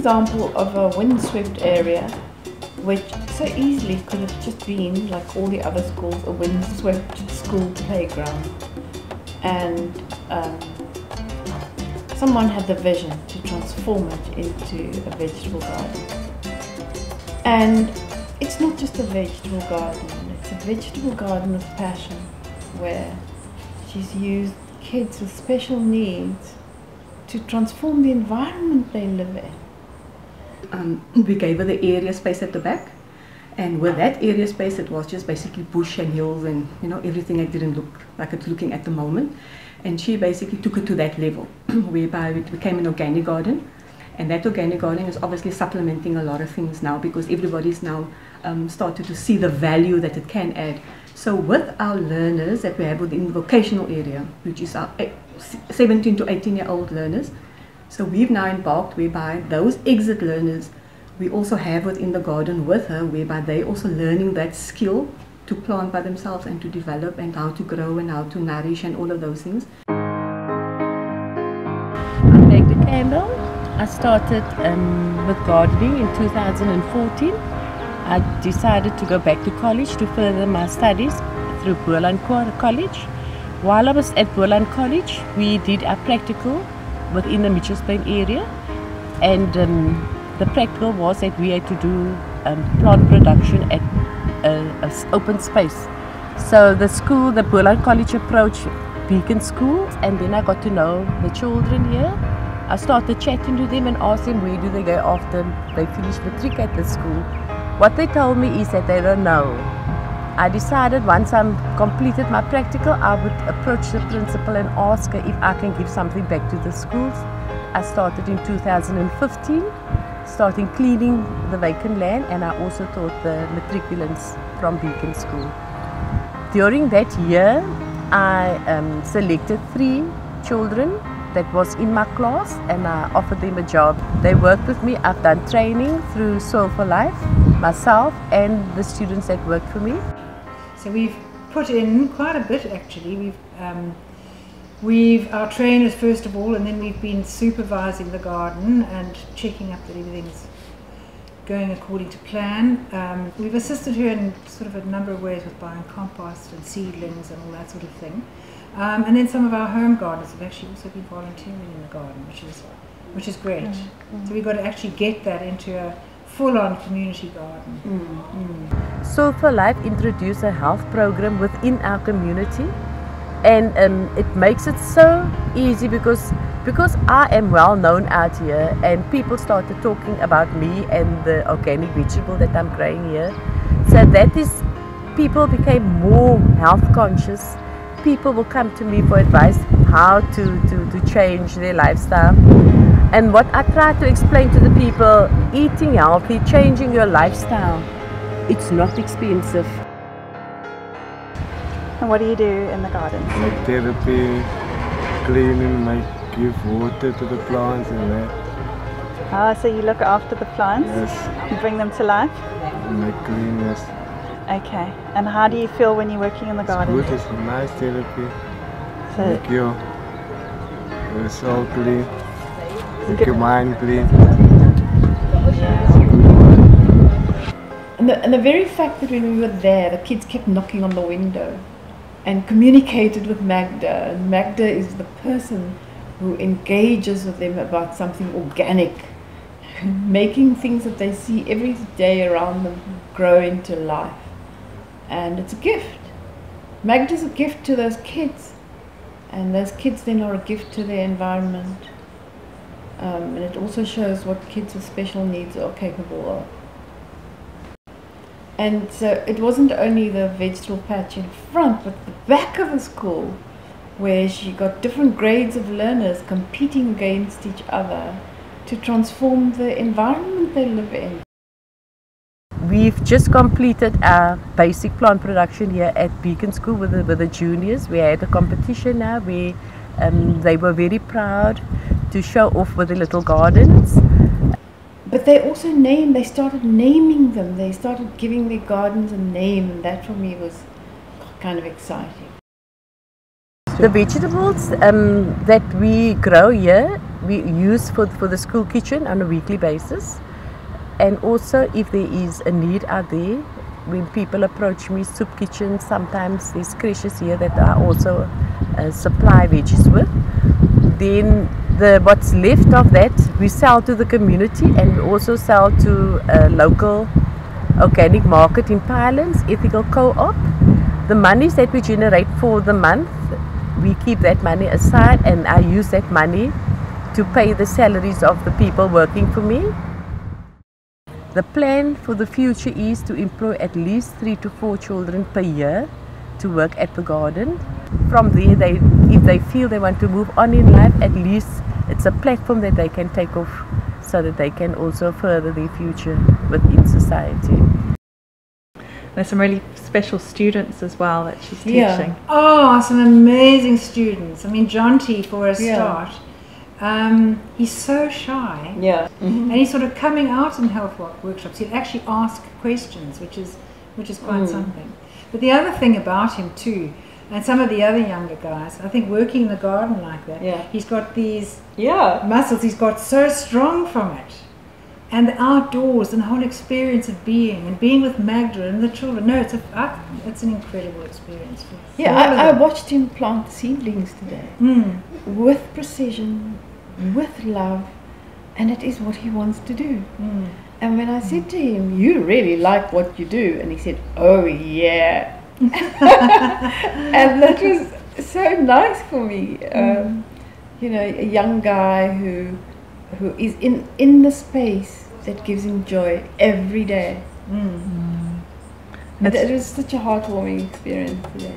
example of a windswept area, which so easily could have just been, like all the other schools, a windswept school playground. And someone had the vision to transform it into a vegetable garden. And it's not just a vegetable garden, it's a vegetable garden of passion, where she's used kids with special needs to transform the environment they live in. We gave her the area space at the back, and with that area space it was just basically bush and hills and everything that didn't look like it's looking at the moment. And she basically took it to that level whereby it became an organic garden, and that organic garden is obviously supplementing a lot of things now because everybody's now started to see the value that it can add. So with our learners that we have within the vocational area, which is our 17 to 18-year-old learners, so we've now embarked whereby those exit learners we also have within the garden with her, whereby they also learning that skill to plant by themselves and to develop and how to grow and how to nourish and all of those things. I'm Magda Campbell. I started with gardening in 2014. I decided to go back to college to further my studies through Muller College. While I was at Muller College, we did our practical within the Mitchells Plain area, and the practical was that we had to do plant production at an open space. So the school, the Muller College, approached Beacon School, and then I got to know the children here. I started chatting to them and asked them where do they go after they finish matric at the school. What they told me is that they don't know. I decided once I completed my practical, I would approach the principal and ask her if I can give something back to the schools. I started in 2015, starting cleaning the vacant land, and I also taught the matriculants from Beacon School. During that year, I selected 3 children that was in my class, and I offered them a job. They worked with me. I've done training through Soil for Life, myself and the students that worked for me. So we've put in quite a bit actually. We've our trainers first of all, and then we've been supervising the garden and checking up that everything's going according to plan. We've assisted her in sort of a number of ways with buying compost and seedlings and all that sort of thing. And then some of our home gardeners have actually also been volunteering in the garden, which is great. So we've got to actually get that into a full-on community garden. Soil for Life introduced a health program within our community, and it makes it so easy because I am well known out here, and people started talking about me and the organic vegetable that I'm growing here. So that is, people became more health conscious. People will come to me for advice how to change their lifestyle. And what I try to explain to the people, eating healthy, changing your lifestyle, it's not expensive. And what do you do in the garden? Make therapy, cleaning, give water to the plants and that. Ah, so you look after the plants? Yes. You bring them to life? Make clean, yes. Okay. And how do you feel when you're working in the garden? It's good, it's a nice therapy. So Make your soul clean. Make your mind clean. And the very fact that when we were there, the kids kept knocking on the window and communicated with Magda. And Magda is the person who engages with them about something organic, making things that they see every day around them grow into life. And it's a gift. Magda's a gift to those kids, and those kids then are a gift to their environment. And it also shows what kids with special needs are capable of. And so it wasn't only the vegetable patch in front, but the back of the school, where she got different grades of learners competing against each other to transform the environment they live in. We've just completed our basic plant production here at Beacon School with the juniors. We had a competition now where they were very proud to show off with the little gardens. But they also started naming them. They started giving their gardens a name, and that for me was kind of exciting. The vegetables that we grow here, we use for the school kitchen on a weekly basis. And also if there is a need out there, when people approach me, soup kitchen, sometimes there's creches here that I also supply veggies with. Then what's left of that we sell to the community, and we also sell to a local organic market in Pupils, ethical co-op. The monies that we generate for the month, we keep that money aside, and I use that money to pay the salaries of the people working for me. The plan for the future is to employ at least 3 to 4 children per year to work at the garden. From there, if they feel they want to move on in life, at least it's a platform that they can take off so that they can also further their future within society. There's some really special students as well that she's teaching. Oh, some amazing students. I mean, Jonty, for a start, he's so shy. Yeah. And he's sort of coming out in health workshops. He'll actually ask questions, which is quite something. But the other thing about him too, and some of the other younger guys, I think working in the garden like that, he's got these muscles he's got so strong from it. And the outdoors and the whole experience of being with Magda and the children. No, it's an incredible experience. I watched him plant seedlings today with precision, with love, and it is what he wants to do. And when I said to him, "You really like what you do," and he said, "Oh yeah," and that was so nice for me. You know, a young guy who is in the space that gives him joy every day. And it was such a heartwarming experience today.